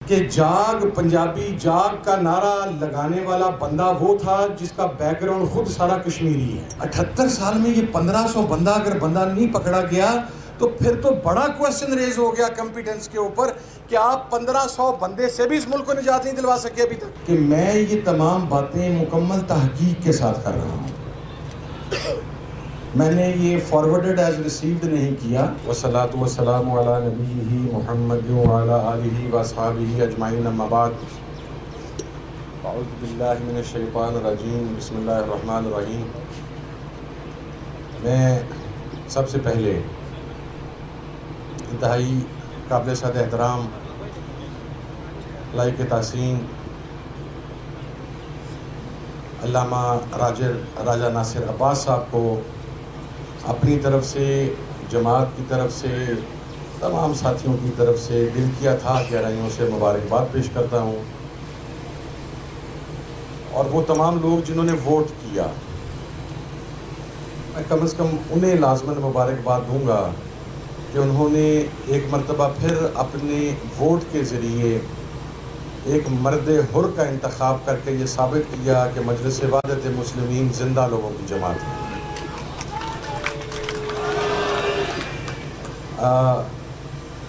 کہ جاگ پنجابی جاگ کا نعرہ لگانے والا بندہ وہ تھا جس کا بیک گراؤنڈ خود سارا کشمیری ہے. 78 سال میں یہ 1500 بندہ اگر بندہ نہیں پکڑا گیا تو پھر تو بڑا کویسچن ریز ہو گیا کمپیٹنس کے اوپر کہ آپ 1500 بندے سے بھی اس ملک کو نجات نہیں دلوا سکے ابھی تک. کہ میں یہ تمام باتیں مکمل تحقیق کے ساتھ کر رہا ہوں. میں نے یہ فارورڈڈ ایز ریسیوڈ نہیں کیا. والصلاۃ والسلام علی نبیہ محمد وعلی آلہ واصحابہ اجمعین، اما بعد. اعوذ باللہ من الشیطان الرجیم، بسم اللہ الرحمن الرحیم. میں سب سے پہلے انتہائی قابل صد احترام لائق تحسین علامہ راجہ ناصر عباس صاحب کو اپنی طرف سے، جماعت کی طرف سے، تمام ساتھیوں کی طرف سے دل کیا تھا گہرائیوں سے مبارکباد پیش کرتا ہوں. اور وہ تمام لوگ جنہوں نے ووٹ کیا، میں کم از کم انہیں لازماً مبارکباد دوں گا کہ انہوں نے ایک مرتبہ پھر اپنے ووٹ کے ذریعے ایک مرد حر کا انتخاب کر کے یہ ثابت کیا کہ مجلس وحدت مسلمین زندہ لوگوں کی جماعت ہے.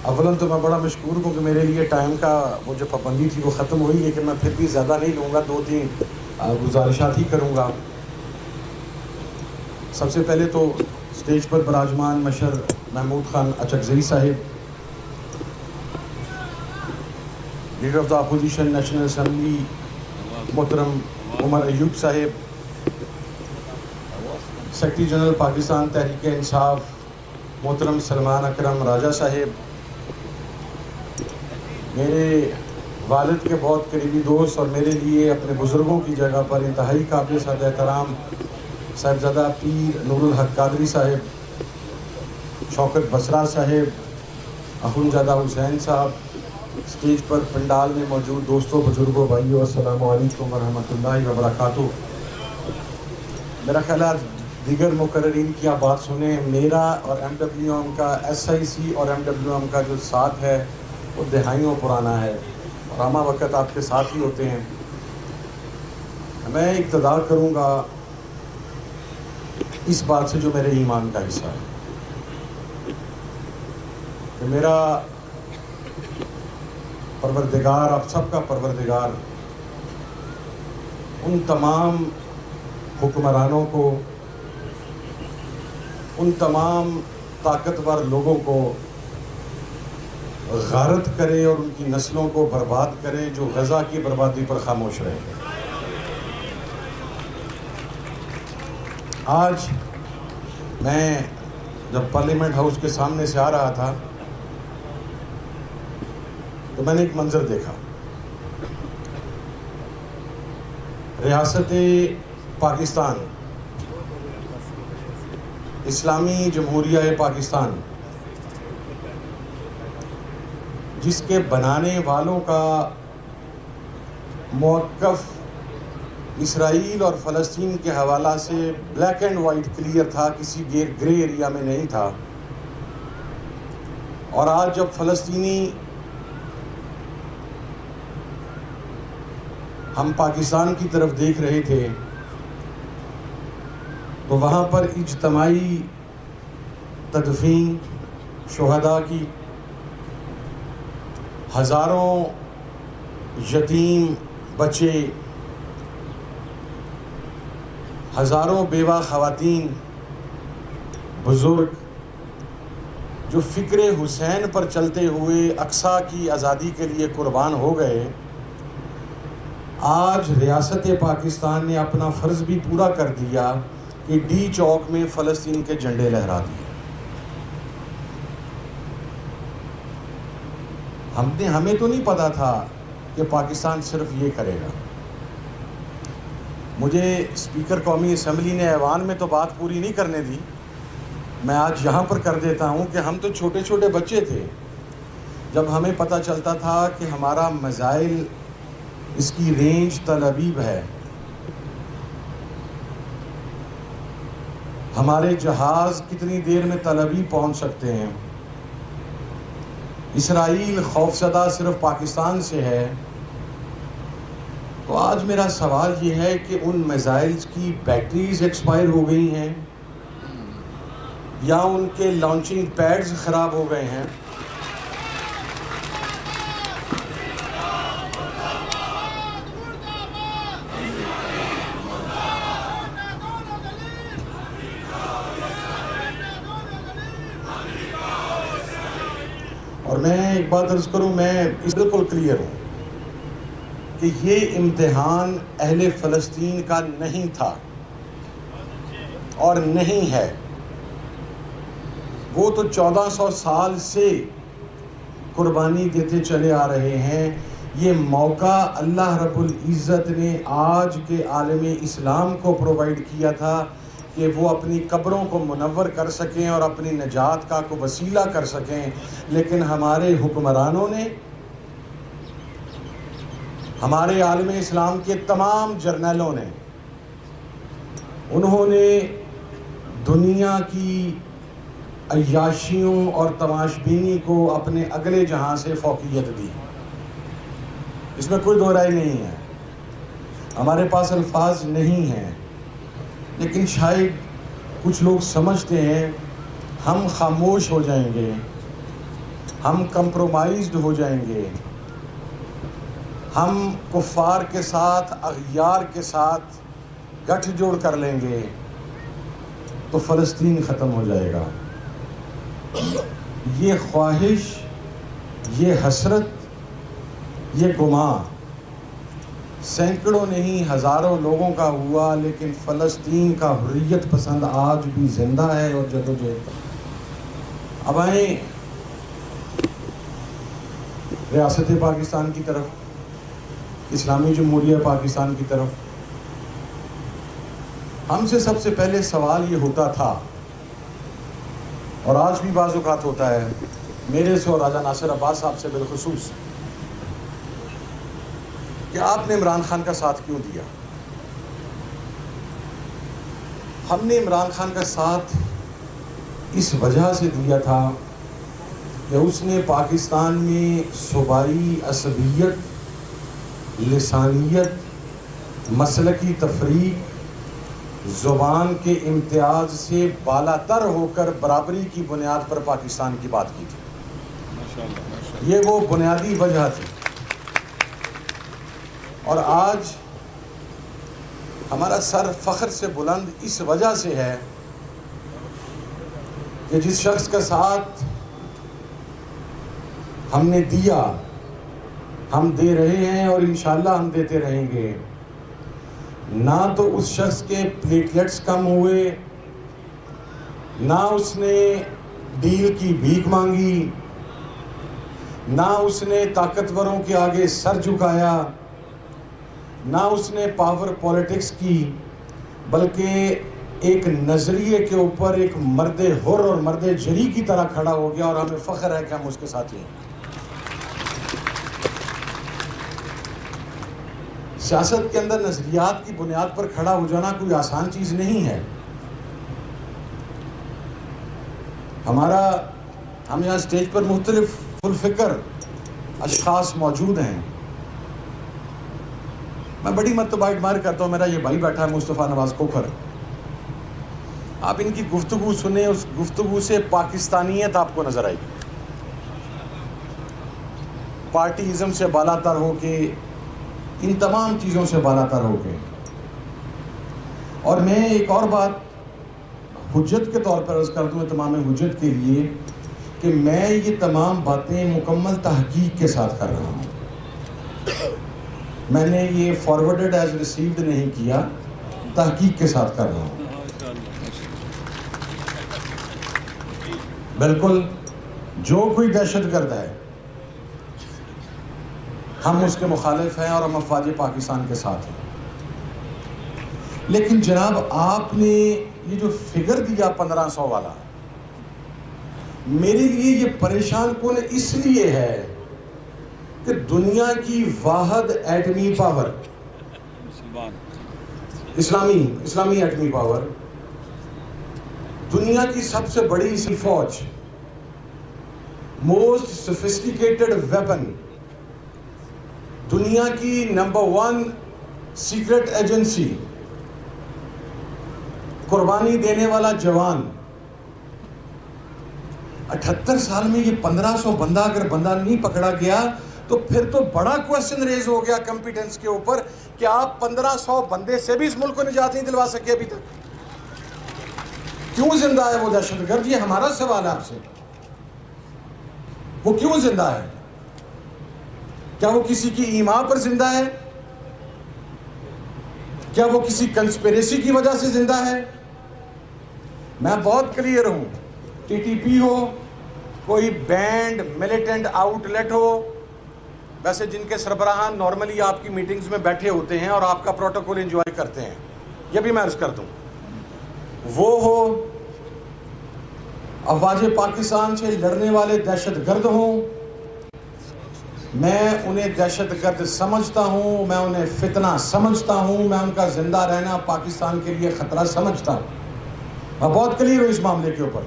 اولاً تو میں بڑا مشکور ہوں کہ میرے لیے ٹائم کا وہ جو پابندی تھی وہ ختم ہوئی، لیکن میں پھر بھی زیادہ نہیں لوں گا، 2-3 گزارشات ہی کروں گا. سب سے پہلے تو اسٹیج پر براجمان مشر محمود خان اچکزئی صاحب، leader of the opposition national assembly محترم عمر ایوب صاحب، سیکرٹری جنرل پاکستان تحریک انصاف محترم سلمان اکرم راجہ صاحب، میرے والد کے بہت قریبی دوست اور میرے لیے اپنے بزرگوں کی جگہ پر انتہائی قابل صد احترام صاحبزادہ پیر نور الحق قادری صاحب، شوکت بسرا صاحب، اخونزادہ حسین صاحب، اسٹیج پر پنڈال میں موجود دوستوں، بزرگوں، بھائیوں، السلام علیکم ورحمۃ اللہ وبرکاتہ. میرا خیال ہے دیگر مقررین کی آپ بات سنیں. میرا اور ایم ڈبلیو ایم کا، ایس آئی سی اور ایم ڈبلیو ایم کا جو ساتھ ہے وہ دہائیوں پرانا ہے اور ہمہ وقت آپ کے ساتھ ہی ہوتے ہیں. میں اقتدا کروں گا اس بات سے جو میرے ایمان کا حصہ ہے کہ میرا پروردگار، آپ سب کا پروردگار، ان تمام حکمرانوں کو، ان تمام طاقتور لوگوں کو غارت کرے اور ان کی نسلوں کو برباد کرے جو غزہ کی بربادی پر خاموش رہے. آج میں جب پارلیمنٹ ہاؤس کے سامنے سے آ رہا تھا تو میں نے ایک منظر دیکھا. ریاست پاکستان، اسلامی جمہوریہ پاکستان، جس کے بنانے والوں کا موقف اسرائیل اور فلسطین کے حوالہ سے بلیک اینڈ وائٹ کلیئر تھا، کسی گرے ایریا میں نہیں تھا. اور آج جب فلسطینی ہم پاکستان کی طرف دیکھ رہے تھے تو وہاں پر اجتماعی تدفین شہداء کی، ہزاروں یتیم بچے، ہزاروں بیوہ خواتین، بزرگ جو فکر حسین پر چلتے ہوئے اقصیٰ کی آزادی کے لیے قربان ہو گئے. آج ریاست پاکستان نے اپنا فرض بھی پورا کر دیا کہ ڈی چوک میں فلسطین کے جھنڈے لہرا دیے. ہمیں تو نہیں پتا تھا کہ پاکستان صرف یہ کرے گا. مجھے اسپیکر قومی اسمبلی نے ایوان میں تو بات پوری نہیں کرنے دی، میں آج یہاں پر کر دیتا ہوں کہ ہم تو چھوٹے چھوٹے بچے تھے جب ہمیں پتہ چلتا تھا کہ ہمارا میزائل، اس کی رینج تل ابیب ہے، ہمارے جہاز کتنی دیر میں تل ابیب پہنچ سکتے ہیں. اسرائیل خوفزدہ صرف پاکستان سے ہے، تو آج میرا سوال یہ ہے کہ ان میزائلز کی بیٹریز ایکسپائر ہو گئی ہیں یا ان کے لانچنگ پیڈز خراب ہو گئے ہیں؟ اور میں ایک بات عرض کروں، میں اس بالکل کلیئر ہوں کہ یہ امتحان اہل فلسطین کا نہیں تھا اور نہیں ہے۔ وہ تو 1400 سال سے قربانی دیتے چلے آ رہے ہیں۔ یہ موقع اللہ رب العزت نے آج کے عالم اسلام کو پرووائڈ کیا تھا کہ وہ اپنی قبروں کو منور کر سکیں اور اپنی نجات کا کو وسیلہ کر سکیں، لیکن ہمارے حکمرانوں نے، ہمارے عالم اسلام کے تمام جرنیلوں نے، انہوں نے دنیا کی عیاشیوں اور تماش بینی کو اپنے اگلے جہاں سے فوقیت دی۔ اس میں کوئی دو رائے نہیں ہے، ہمارے پاس الفاظ نہیں ہیں، لیکن شاید کچھ لوگ سمجھتے ہیں ہم خاموش ہو جائیں گے، ہم کمپرومائزڈ ہو جائیں گے، ہم کفار کے ساتھ، اغیار کے ساتھ گٹھ جوڑ کر لیں گے تو فلسطین ختم ہو جائے گا۔ یہ خواہش، یہ حسرت، یہ گماں سینکڑوں نہیں ہزاروں لوگوں کا ہوا، لیکن فلسطین کا حریت پسند آج بھی زندہ ہے اور جدوجہد۔ اب آئیں ریاست پاکستان کی طرف، اسلامی جمہوریہ پاکستان کی طرف۔ ہم سے سب سے پہلے سوال یہ ہوتا تھا، اور آج بھی بعض اوقات ہوتا ہے، میرے سے اور راجہ ناصر عباس صاحب سے بالخصوص، کہ آپ نے عمران خان کا ساتھ کیوں دیا؟ ہم نے عمران خان کا ساتھ اس وجہ سے دیا تھا کہ اس نے پاکستان میں صوبائی عصبیت، لسانیت، مسلکی تفریق، زبان کے امتیاز سے بالاتر ہو کر برابری کی بنیاد پر پاکستان کی بات کی تھی۔ یہ وہ بنیادی وجہ تھی، اور آج ہمارا سر فخر سے بلند اس وجہ سے ہے کہ جس شخص کا ساتھ ہم نے دیا، ہم دے رہے ہیں اور انشاءاللہ ہم دیتے رہیں گے، نہ تو اس شخص کے پلیٹلیٹس کم ہوئے، نہ اس نے ڈیل کی بھیک مانگی، نہ اس نے طاقتوروں کے آگے سر جھکایا، نہ اس نے پاور پولیٹکس کی، بلکہ ایک نظریے کے اوپر ایک مرد حر اور مرد جری کی طرح کھڑا ہو گیا، اور ہمیں فخر ہے کہ ہم اس کے ساتھ ہیں۔ سیاست کے اندر نظریات کی بنیاد پر کھڑا ہو جانا کوئی آسان چیز نہیں ہے۔ ہم یہاں اسٹیج پر مختلف فکر اشخاص موجود ہیں۔ میں بڑی مرتبہ ایڈمائر کرتا ہوں، میرا یہ بھائی بیٹھا ہے مصطفیٰ نواز کھوکھر، آپ ان کی گفتگو سنیں، اس گفتگو سے پاکستانیت آپ کو نظر آئی، پارٹیزم سے بالاتر ہو کے، ان تمام چیزوں سے بالاتر ہو کے۔ اور میں ایک اور بات حجت کے طور پر عرض کر دوں تمام حجت کے لیے، کہ میں یہ تمام باتیں مکمل تحقیق کے ساتھ کر رہا ہوں، میں نے یہ فارورڈڈ ایز ریسیوڈ نہیں کیا، تحقیق کے ساتھ کر رہا ہوں۔ بالکل جو کوئی دہشت گرد ہے ہم اس کے مخالف ہیں اور ہم افواج پاکستان کے ساتھ ہیں، لیکن جناب آپ نے یہ جو فگر دیا 1500 والا، میرے لیے یہ پریشان کن اس لیے ہے کہ دنیا کی واحد ایٹمی پاور، اسلامی ایٹمی پاور، دنیا کی سب سے بڑی سی فوج، موسٹ سوفسٹیکیٹڈ ویپن، دنیا کی نمبر 1 سیکرٹ ایجنسی، قربانی دینے والا جوان، 78 سال میں یہ 1500 بندہ اگر بندہ نہیں پکڑا گیا تو پھر تو بڑا کوسچن ریز ہو گیا کمپیٹنس کے اوپر کہ آپ 1500 بندے سے بھی اس ملک کو نجات نہیں دلوا سکے ابھی تک. کیوں زندہ ہے وہ دہشت گرد؟ یہ ہمارا سوال ہے آپ سے. وہ کیوں زندہ ہے؟ کیا وہ کسی کی ایما پر زندہ ہے؟ کیا وہ کسی کنسپیریسی کی وجہ سے زندہ ہے؟ میں بہت کلیئر ہوں. ٹی ٹی پی ہو، کوئی بینڈ ملیٹنٹ آؤٹ لیٹ ہو، ویسے جن کے سربراہان نارملی آپ کی میٹنگز میں بیٹھے ہوتے ہیں اور آپ کا پروٹوکول انجوائے کرتے ہیں، یہ بھی میں عرض کر دوں، وہ ہو، افواج پاکستان سے لڑنے والے دہشت گرد ہوں، میں انہیں دہشت گرد سمجھتا ہوں، میں انہیں فتنہ سمجھتا ہوں، میں ان کا زندہ رہنا پاکستان کے لیے خطرہ سمجھتا ہوں. میں بہت کلیئر ہوں اس معاملے کے اوپر.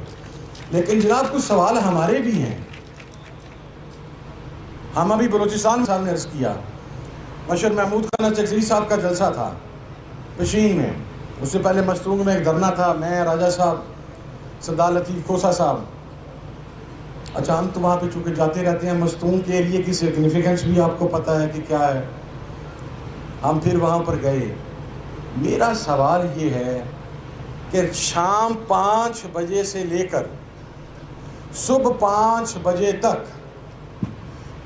لیکن جناب کچھ سوال ہمارے بھی ہیں. ہم ابھی بلوچستان صاحب نے عرض کیا، مشر محمود خان چکزئی صاحب کا جلسہ تھا پشین میں، اس سے پہلے مستونگ میں ایک دھرنا تھا، میں، راجہ صاحب، سردار لطیف کھوسا صاحب. اچھا ہم تو وہاں پہ چونکہ جاتے رہتے ہیں، مستونگ کے ایریے کی سگنیفیکنس بھی آپ کو پتہ ہے کہ کیا ہے. ہم پھر وہاں پر گئے. میرا سوال یہ ہے کہ شام 5 بجے سے لے کر صبح 5 بجے تک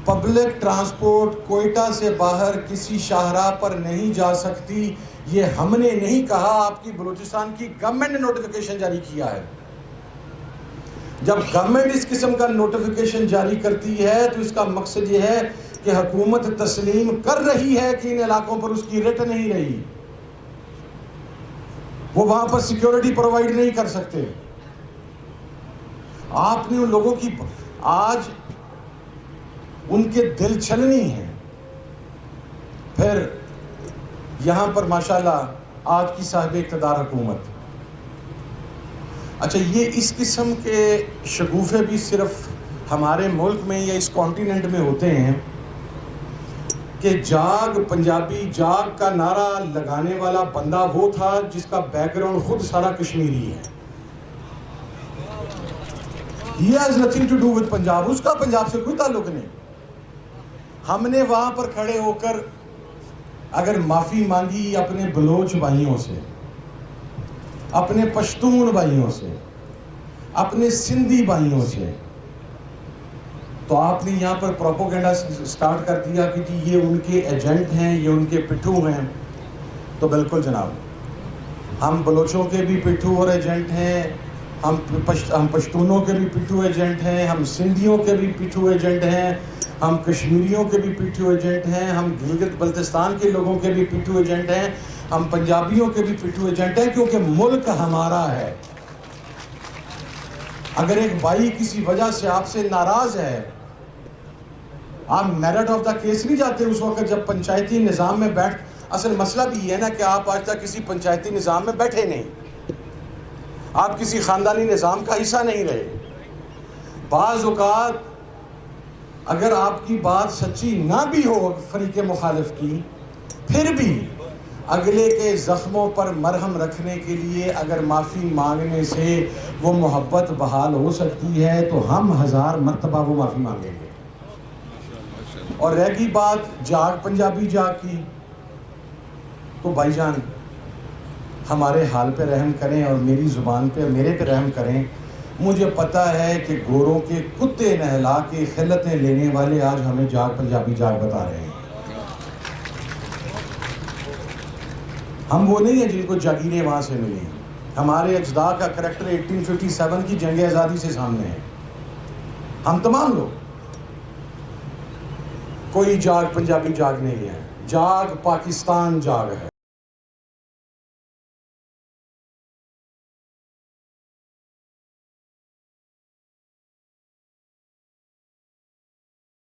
پبلک ٹرانسپورٹ کوئٹہ سے باہر کسی شاہراہ پر نہیں جا سکتی. یہ ہم نے نہیں کہا، آپ کی بلوچستان کی گورنمنٹ نے نوٹیفیکیشن جاری کیا ہے. جب گورنمنٹ اس قسم کا نوٹیفیکیشن جاری کرتی ہے تو اس کا مقصد یہ ہے کہ حکومت تسلیم کر رہی ہے کہ ان علاقوں پر اس کی رٹ نہیں رہی. وہ وہاں پر سیکیورٹی پرووائڈ نہیں کر سکتے. آپ نے ان لوگوں کی آج ان کے دل چھلنی ہے. پھر یہاں پر ماشاءاللہ آج کی صاحب اقتدار حکومت. اچھا یہ اس قسم کے شگوفے بھی صرف ہمارے ملک میں یا اس کانٹیننٹ میں ہوتے ہیں کہ جاگ پنجابی جاگ کا نعرہ لگانے والا بندہ وہ تھا جس کا بیک گراؤنڈ خود سارا کشمیری ہے. He has nothing to do with Punjab. اس کا پنجاب سے کوئی تعلق نہیں. ہم نے وہاں پر کھڑے ہو کر اگر معافی مانگی اپنے بلوچ بھائیوں سے، اپنے پشتون بھائیوں سے، اپنے سندھی بھائیوں سے، تو آپ نے یہاں پر پروپوگنڈا سٹارٹ کر دیا کہ جی یہ ان کے ایجنٹ ہیں، یہ ان کے پٹھو ہیں. تو بالکل جناب، ہم بلوچوں کے بھی پٹھو اور ایجنٹ ہیں، ہم پشتونوں کے بھی پٹھو ایجنٹ ہیں، ہم سندھیوں کے بھی پٹھو ایجنٹ ہیں، ہم کشمیریوں کے بھی پٹھو ایجنٹ ہیں، ہم گلگت بلتستان کے لوگوں کے بھی پٹھو ایجنٹ ہیں، ہم پنجابیوں کے بھی پٹھو ایجنٹ ہیں، کیونکہ ملک ہمارا ہے. اگر ایک بھائی کسی وجہ سے آپ سے ناراض ہے، آپ میرٹ آف دا کیس نہیں جاتے اس وقت جب پنچایتی نظام میں بیٹھ. اصل مسئلہ بھی یہ ہے نا کہ آپ آج تک کسی پنچایتی نظام میں بیٹھے نہیں، آپ کسی خاندانی نظام کا حصہ نہیں رہے. بعض اوقات اگر آپ کی بات سچی نہ بھی ہو فریق مخالف کی، پھر بھی اگلے کے زخموں پر مرہم رکھنے کے لیے اگر معافی مانگنے سے وہ محبت بحال ہو سکتی ہے تو ہم 1000 مرتبہ وہ معافی مانگیں گے. اور رہ گئی بات جاگ پنجابی جاگ کی، تو بھائی جان ہمارے حال پہ رحم کریں اور میری زبان پہ میرے پہ رحم کریں. مجھے پتہ ہے کہ گوروں کے کتے نہلا کے خلتیں لینے والے آج ہمیں جاگ پنجابی جاگ بتا رہے ہیں. ہم وہ نہیں ہیں جن کو جاگیریں وہاں سے ملی. ہمارے اجداد کا کریکٹر 1857 کی جنگ آزادی سے سامنے ہے. ہم تمام لوگ، کوئی جاگ پنجابی جاگ نہیں ہے، جاگ پاکستان جاگ ہے.